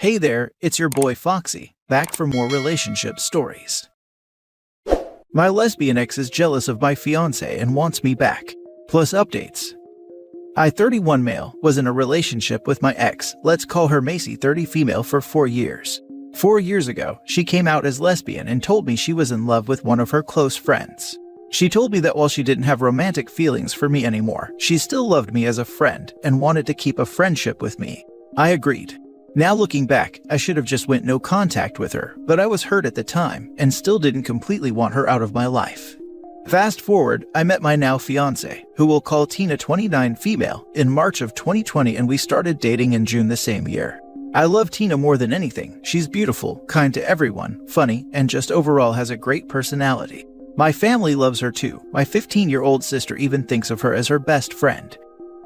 Hey there, it's your boy Foxy, back for more relationship stories. My lesbian ex is jealous of my fiancé and wants me back. Plus updates. I, 31 male, was in a relationship with my ex, let's call her Macy, 30 female, for 4 years. 4 years ago, she came out as lesbian and told me she was in love with one of her close friends. She told me that while she didn't have romantic feelings for me anymore, she still loved me as a friend and wanted to keep a friendship with me. I agreed. Now looking back, I should have just went no contact with her, but I was hurt at the time and still didn't completely want her out of my life. Fast forward, I met my now fiancé, who we'll call Tina, 29 female, in March of 2020, and we started dating in June the same year. I love Tina more than anything. She's beautiful, kind to everyone, funny, and just overall has a great personality. My family loves her too. My 15-year-old sister even thinks of her as her best friend.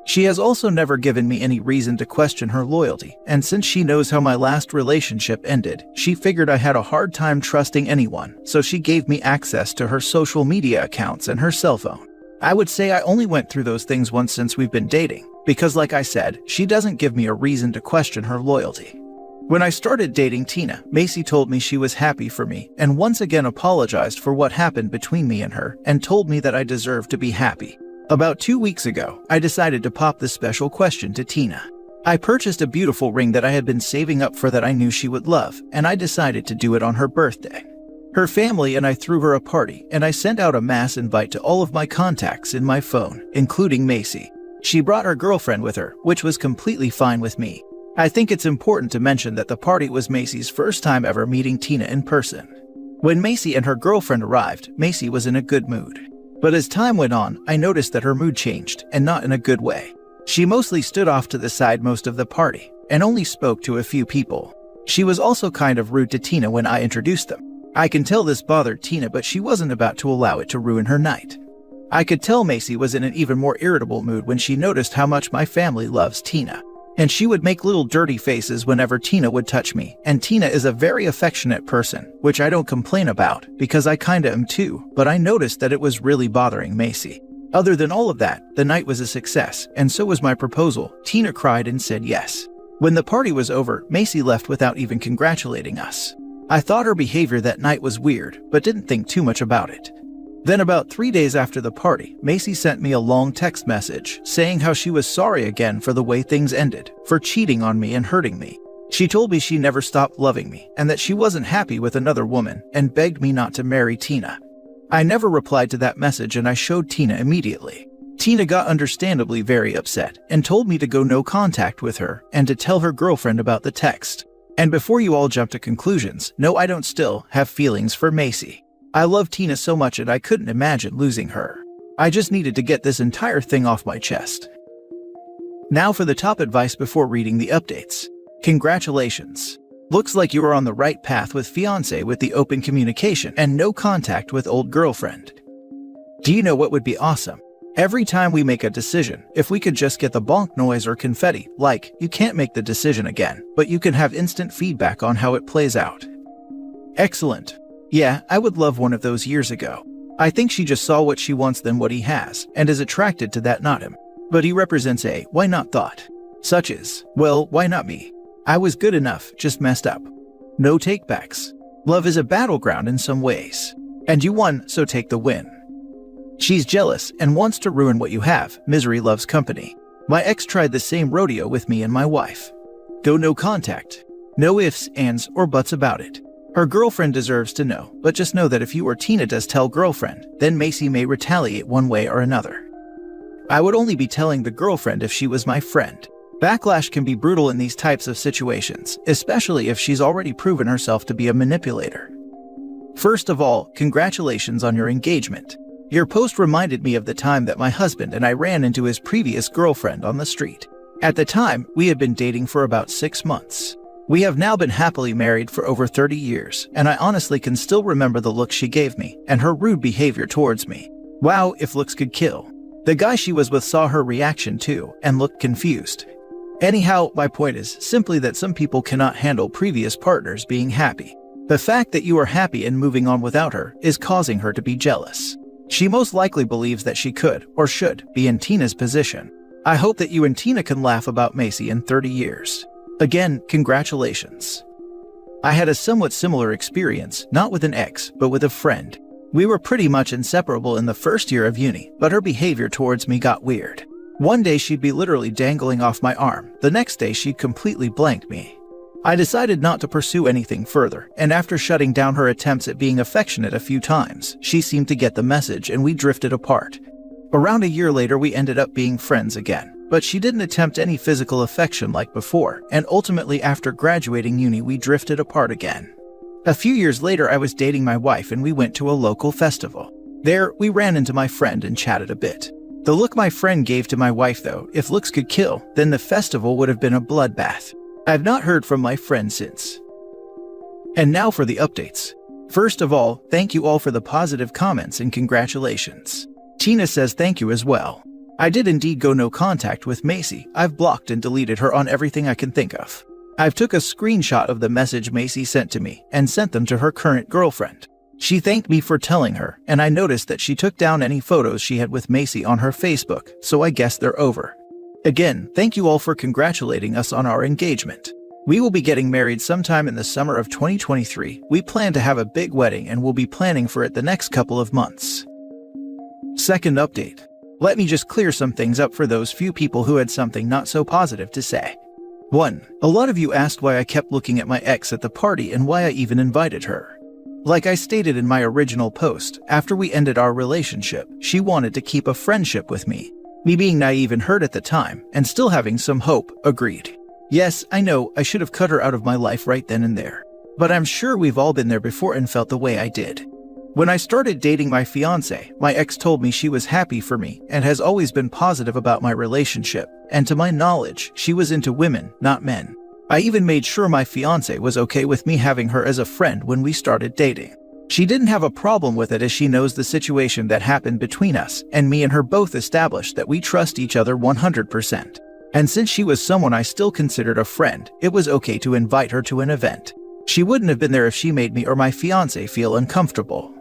She has also never given me any reason to question her loyalty, and since she knows how my last relationship ended, she figured I had a hard time trusting anyone, so she gave me access to her social media accounts and her cell phone. I would say I only went through those things once since we've been dating, because like I said, she doesn't give me a reason to question her loyalty. When I started dating Tina, Macy told me she was happy for me and once again apologized for what happened between me and her and told me that I deserved to be happy. About 2 weeks ago, I decided to pop this special question to Tina. I purchased a beautiful ring that I had been saving up for that I knew she would love, and I decided to do it on her birthday. Her family and I threw her a party, and I sent out a mass invite to all of my contacts in my phone, including Macy. She brought her girlfriend with her, which was completely fine with me. I think it's important to mention that the party was Macy's first time ever meeting Tina in person. When Macy and her girlfriend arrived, Macy was in a good mood. But as time went on, I noticed that her mood changed, and not in a good way. She mostly stood off to the side most of the party, and only spoke to a few people. She was also kind of rude to Tina when I introduced them. I can tell this bothered Tina, but she wasn't about to allow it to ruin her night. I could tell Macy was in an even more irritable mood when she noticed how much my family loves Tina. And she would make little dirty faces whenever Tina would touch me, and Tina is a very affectionate person, which I don't complain about, because I kinda am too, but I noticed that it was really bothering Macy. Other than all of that, the night was a success, and so was my proposal. Tina cried and said yes. When the party was over, Macy left without even congratulating us. I thought her behavior that night was weird, but didn't think too much about it. Then about 3 days after the party, Macy sent me a long text message saying how she was sorry again for the way things ended, for cheating on me and hurting me. She told me she never stopped loving me and that she wasn't happy with another woman and begged me not to marry Tina. I never replied to that message and I showed Tina immediately. Tina got understandably very upset and told me to go no contact with her and to tell her girlfriend about the text. And before you all jump to conclusions, no, I don't still have feelings for Macy. I love Tina so much and I couldn't imagine losing her. I just needed to get this entire thing off my chest. Now for the top advice before reading the updates. Congratulations. Looks like you are on the right path with fiancé with the open communication and no contact with old girlfriend. Do you know what would be awesome? Every time we make a decision, if we could just get the bonk noise or confetti, like, you can't make the decision again, but you can have instant feedback on how it plays out. Excellent. Yeah, I would love one of those years ago. I think she just saw what she wants than what he has, and is attracted to that, not him. But he represents a why not thought. Such as, well, why not me? I was good enough, just messed up. No takebacks. Love is a battleground in some ways. And you won, so take the win. She's jealous and wants to ruin what you have. Misery loves company. My ex tried the same rodeo with me and my wife. Go no contact. No ifs, ands, or buts about it. Her girlfriend deserves to know, but just know that if you or Tina does tell girlfriend, then Macy may retaliate one way or another. I would only be telling the girlfriend if she was my friend. Backlash can be brutal in these types of situations, especially if she's already proven herself to be a manipulator. First of all, congratulations on your engagement. Your post reminded me of the time that my husband and I ran into his previous girlfriend on the street. At the time, we had been dating for about 6 months. We have now been happily married for over 30 years, and I honestly can still remember the look she gave me and her rude behavior towards me. Wow, if looks could kill. The guy she was with saw her reaction too and looked confused. Anyhow, my point is simply that some people cannot handle previous partners being happy. The fact that you are happy and moving on without her is causing her to be jealous. She most likely believes that she could, or should, be in Tina's position. I hope that you and Tina can laugh about Macy in 30 years. Again, congratulations. I had a somewhat similar experience, not with an ex, but with a friend. We were pretty much inseparable in the first year of uni, but her behavior towards me got weird. One day she'd be literally dangling off my arm, the next day she'd completely blanked me. I decided not to pursue anything further, and after shutting down her attempts at being affectionate a few times, she seemed to get the message and we drifted apart. Around a year later we ended up being friends again, but she didn't attempt any physical affection like before, and ultimately after graduating uni we drifted apart again. A few years later I was dating my wife and we went to a local festival. There, we ran into my friend and chatted a bit. The look my friend gave to my wife though, if looks could kill, then the festival would have been a bloodbath. I've not heard from my friend since. And now for the updates. First of all, thank you all for the positive comments and congratulations. Tina says thank you as well. I did indeed go no contact with Macy. I've blocked and deleted her on everything I can think of. I've took a screenshot of the message Macy sent to me and sent them to her current girlfriend. She thanked me for telling her, and I noticed that she took down any photos she had with Macy on her Facebook, so I guess they're over. Again, thank you all for congratulating us on our engagement. We will be getting married sometime in the summer of 2023. We plan to have a big wedding and we'll be planning for it the next couple of months. Second update. Let me just clear some things up for those few people who had something not so positive to say. 1. A lot of you asked why I kept looking at my ex at the party and why I even invited her. Like I stated in my original post, after we ended our relationship, she wanted to keep a friendship with me. Me being naive and hurt at the time, and still having some hope, agreed. Yes, I know, I should have cut her out of my life right then and there. But I'm sure we've all been there before and felt the way I did. When I started dating my fiancé, my ex told me she was happy for me and has always been positive about my relationship, and to my knowledge, she was into women, not men. I even made sure my fiancé was okay with me having her as a friend when we started dating. She didn't have a problem with it as she knows the situation that happened between us, and me and her both established that we trust each other 100%. And since she was someone I still considered a friend, it was okay to invite her to an event. She wouldn't have been there if she made me or my fiancé feel uncomfortable.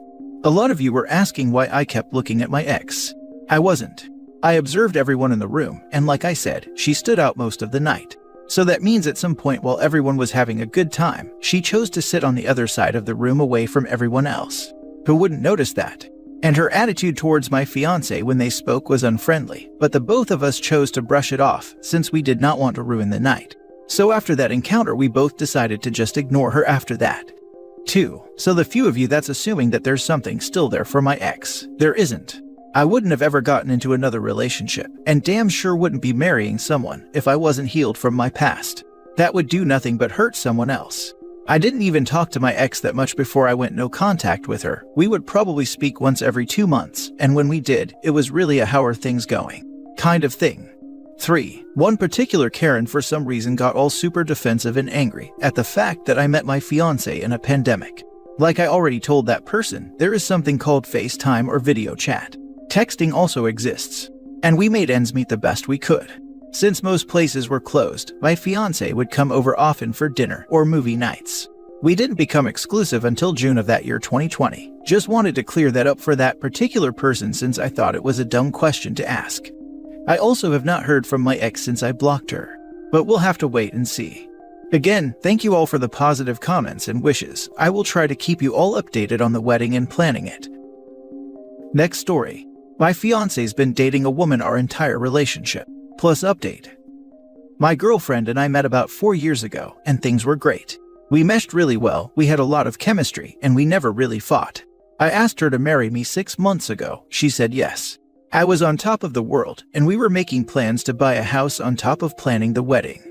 A lot of you were asking why I kept looking at my ex. I wasn't. I observed everyone in the room, and like I said, she stood out most of the night. So that means at some point while everyone was having a good time, she chose to sit on the other side of the room away from everyone else. Who wouldn't notice that? And her attitude towards my fiancé when they spoke was unfriendly, but the both of us chose to brush it off since we did not want to ruin the night. So after that encounter we both decided to just ignore her after that. 2. So the few of you that's assuming that there's something still there for my ex. There isn't. I wouldn't have ever gotten into another relationship, and damn sure wouldn't be marrying someone if I wasn't healed from my past. That would do nothing but hurt someone else. I didn't even talk to my ex that much before I went no contact with her. We would probably speak once every 2 months, and when we did, it was really a how are things going kind of thing. 3. One particular Karen for some reason got all super defensive and angry at the fact that I met my fiancé in a pandemic. Like I already told that person, there is something called FaceTime or video chat. Texting also exists, and we made ends meet the best we could. Since most places were closed, my fiancé would come over often for dinner or movie nights. We didn't become exclusive until June of that year 2020. Just wanted to clear that up for that particular person since I thought it was a dumb question to ask. I also have not heard from my ex since I blocked her, but we'll have to wait and see. Again, thank you all for the positive comments and wishes. I will try to keep you all updated on the wedding and planning it. Next story. My fiancé's been dating a woman our entire relationship. Plus update. My girlfriend and I met about 4 years ago, and things were great. We meshed really well, we had a lot of chemistry, and we never really fought. I asked her to marry me 6 months ago. She said yes. I was on top of the world, and we were making plans to buy a house on top of planning the wedding.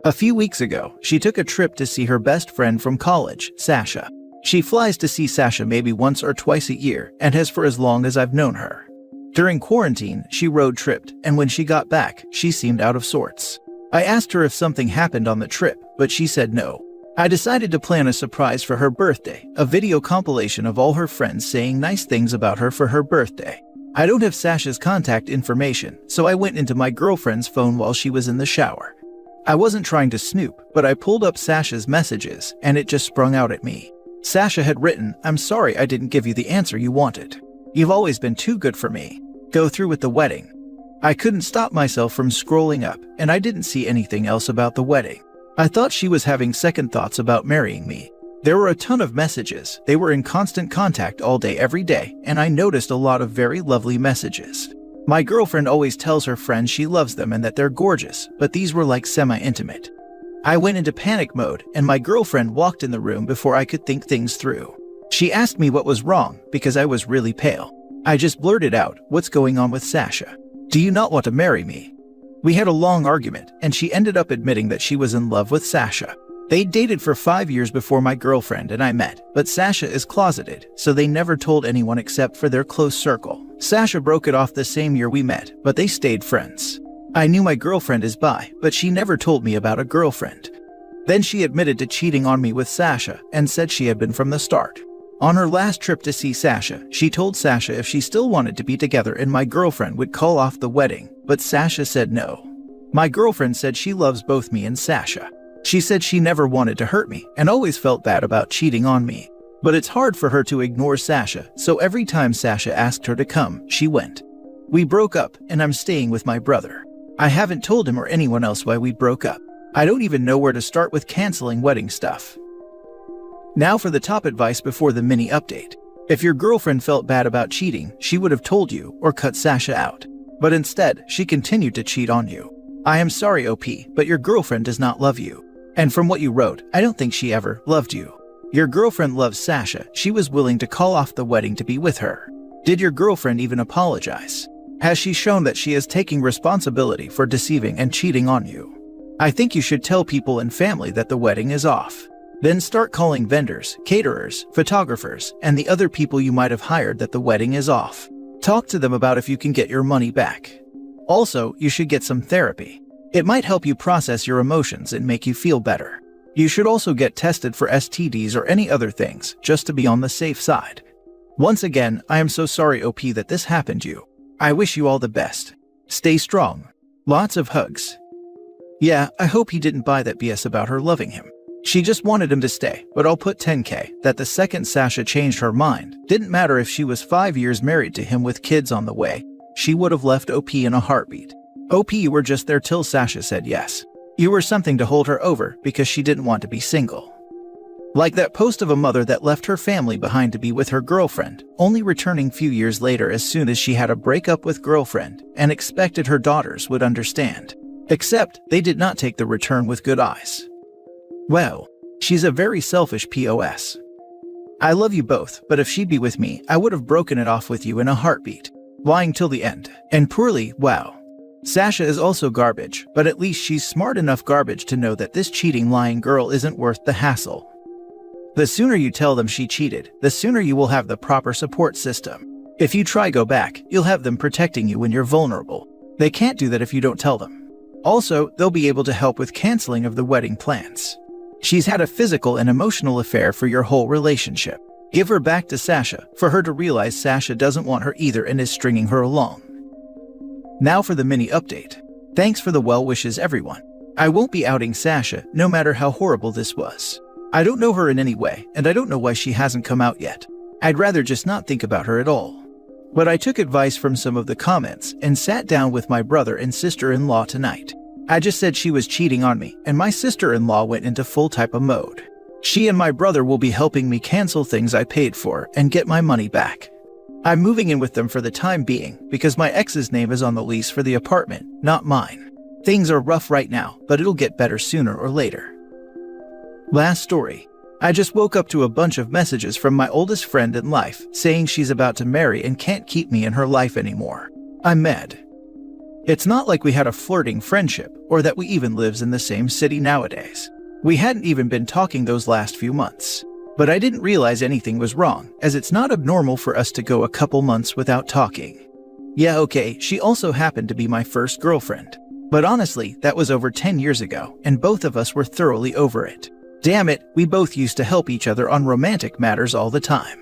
A few weeks ago, she took a trip to see her best friend from college, Sasha. She flies to see Sasha maybe once or twice a year, and has for as long as I've known her. During quarantine, she road tripped, and when she got back, she seemed out of sorts. I asked her if something happened on the trip, but she said no. I decided to plan a surprise for her birthday, a video compilation of all her friends saying nice things about her for her birthday. I don't have Sasha's contact information, so I went into my girlfriend's phone while she was in the shower. I wasn't trying to snoop, but I pulled up Sasha's messages, and it just sprung out at me. Sasha had written, "I'm sorry I didn't give you the answer you wanted. You've always been too good for me. Go through with the wedding." I couldn't stop myself from scrolling up, and I didn't see anything else about the wedding. I thought she was having second thoughts about marrying me. There were a ton of messages. They were in constant contact all day every day, and I noticed a lot of very lovely messages. My girlfriend always tells her friends she loves them and that they're gorgeous, but these were like semi-intimate. I went into panic mode, and my girlfriend walked in the room before I could think things through. She asked me what was wrong because I was really pale. I just blurted out, "What's going on with Sasha? Do you not want to marry me?" We had a long argument, and she ended up admitting that she was in love with Sasha. They dated for 5 years before my girlfriend and I met, but Sasha is closeted, so they never told anyone except for their close circle. Sasha broke it off the same year we met, but they stayed friends. I knew my girlfriend is bi, but she never told me about a girlfriend. Then she admitted to cheating on me with Sasha and said she had been from the start. On her last trip to see Sasha, she told Sasha if she still wanted to be together and my girlfriend would call off the wedding, but Sasha said no. My girlfriend said she loves both me and Sasha. She said she never wanted to hurt me and always felt bad about cheating on me. But it's hard for her to ignore Sasha, so every time Sasha asked her to come, she went. We broke up, and I'm staying with my brother. I haven't told him or anyone else why we broke up. I don't even know where to start with canceling wedding stuff. Now for the top advice before the mini update. If your girlfriend felt bad about cheating, she would have told you or cut Sasha out. But instead, she continued to cheat on you. I am sorry, OP, but your girlfriend does not love you. And from what you wrote, I don't think she ever loved you. Your girlfriend loves Sasha. She was willing to call off the wedding to be with her. Did your girlfriend even apologize? Has she shown that she is taking responsibility for deceiving and cheating on you? I think you should tell people and family that the wedding is off. Then start calling vendors, caterers, photographers, and the other people you might have hired that the wedding is off. Talk to them about if you can get your money back. Also, you should get some therapy. It might help you process your emotions and make you feel better. You should also get tested for STDs or any other things, just to be on the safe side. Once again, I am so sorry, OP, that this happened to you. I wish you all the best. Stay strong. Lots of hugs. Yeah, I hope he didn't buy that BS about her loving him. She just wanted him to stay, but I'll put 10K that the second Sasha changed her mind. Didn't matter if she was 5 years married to him with kids on the way. She would have left OP in a heartbeat. OP, you were just there till Sasha said yes. You were something to hold her over because she didn't want to be single. Like that post of a mother that left her family behind to be with her girlfriend, only returning few years later as soon as she had a breakup with girlfriend and expected her daughters would understand. Except they did not take the return with good eyes. Well, she's a very selfish POS. I love you both, but if she'd be with me, I would have broken it off with you in a heartbeat. Lying till the end. And poorly, wow. Sasha is also garbage, but at least she's smart enough garbage to know that this cheating, lying girl isn't worth the hassle. The sooner you tell them she cheated, the sooner you will have the proper support system. If you try go back, you'll have them protecting you when you're vulnerable. They can't do that if you don't tell them. Also, they'll be able to help with canceling of the wedding plans. She's had a physical and emotional affair for your whole relationship. Give her back to Sasha for her to realize Sasha doesn't want her either and is stringing her along. Now for the mini update. Thanks for the well wishes, everyone. I won't be outing Sasha, no matter how horrible this was. I don't know her in any way, and I don't know why she hasn't come out yet. I'd rather just not think about her at all. But I took advice from some of the comments and sat down with my brother and sister-in-law tonight. I just said she was cheating on me, and my sister-in-law went into full type-a mode. She and my brother will be helping me cancel things I paid for and get my money back. I'm moving in with them for the time being because my ex's name is on the lease for the apartment, not mine. Things are rough right now, but it'll get better sooner or later. Last story. I just woke up to a bunch of messages from my oldest friend in life saying she's about to marry and can't keep me in her life anymore. I'm mad. It's not like we had a flirting friendship or that we even lives in the same city nowadays. We hadn't even been talking those last few months. But I didn't realize anything was wrong, as it's not abnormal for us to go a couple months without talking. Yeah, okay, she also happened to be my first girlfriend. But honestly, that was over 10 years ago, and both of us were thoroughly over it. Damn it, we both used to help each other on romantic matters all the time.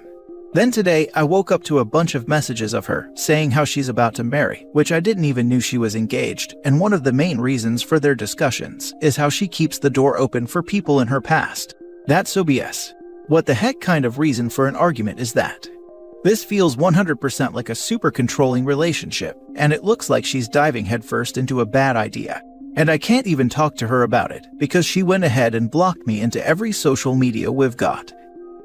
Then today, I woke up to a bunch of messages of her saying how she's about to marry, which I didn't even knew she was engaged, and one of the main reasons for their discussions is how she keeps the door open for people in her past. That's so BS. What the heck kind of reason for an argument is that? This feels 100% like a super controlling relationship, and it looks like she's diving headfirst into a bad idea. And I can't even talk to her about it because she went ahead and blocked me into every social media we've got.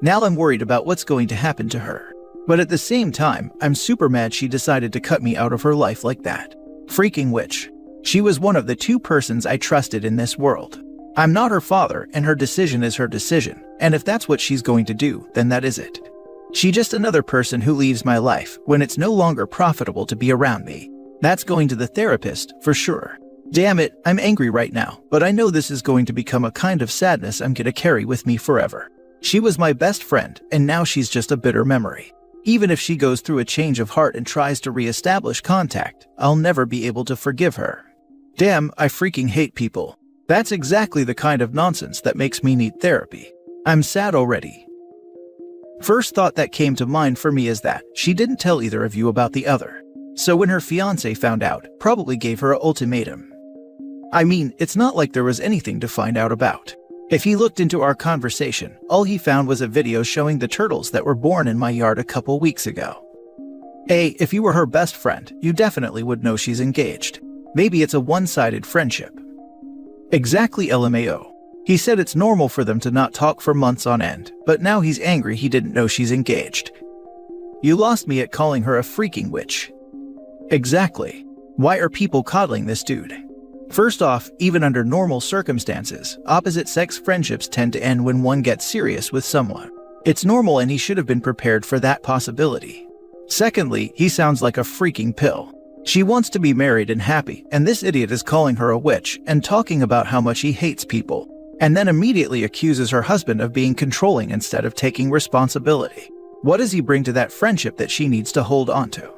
Now I'm worried about what's going to happen to her. But at the same time, I'm super mad she decided to cut me out of her life like that. Freaking witch. She was one of the 2 persons I trusted in this world. I'm not her father, and her decision is her decision, and if that's what she's going to do, then that is it. She's just another person who leaves my life when it's no longer profitable to be around me. That's going to the therapist, for sure. Damn it, I'm angry right now, but I know this is going to become a kind of sadness I'm gonna carry with me forever. She was my best friend, and now she's just a bitter memory. Even if she goes through a change of heart and tries to re-establish contact, I'll never be able to forgive her. Damn, I freaking hate people. That's exactly the kind of nonsense that makes me need therapy. I'm sad already. First thought that came to mind for me is that she didn't tell either of you about the other. So when her fiancé found out, probably gave her an ultimatum. I mean, it's not like there was anything to find out about. If he looked into our conversation, all he found was a video showing the turtles that were born in my yard a couple weeks ago. If you were her best friend, you definitely would know she's engaged. Maybe it's a one-sided friendship. Exactly, LMAO. He said it's normal for them to not talk for months on end, but now he's angry he didn't know she's engaged. You lost me at calling her a freaking witch. Exactly. Why are people coddling this dude? First off, even under normal circumstances, opposite-sex friendships tend to end when one gets serious with someone. It's normal and he should have been prepared for that possibility. Secondly, he sounds like a freaking pill. She wants to be married and happy, and this idiot is calling her a witch and talking about how much he hates people, and then immediately accuses her husband of being controlling instead of taking responsibility. What does he bring to that friendship that she needs to hold on to?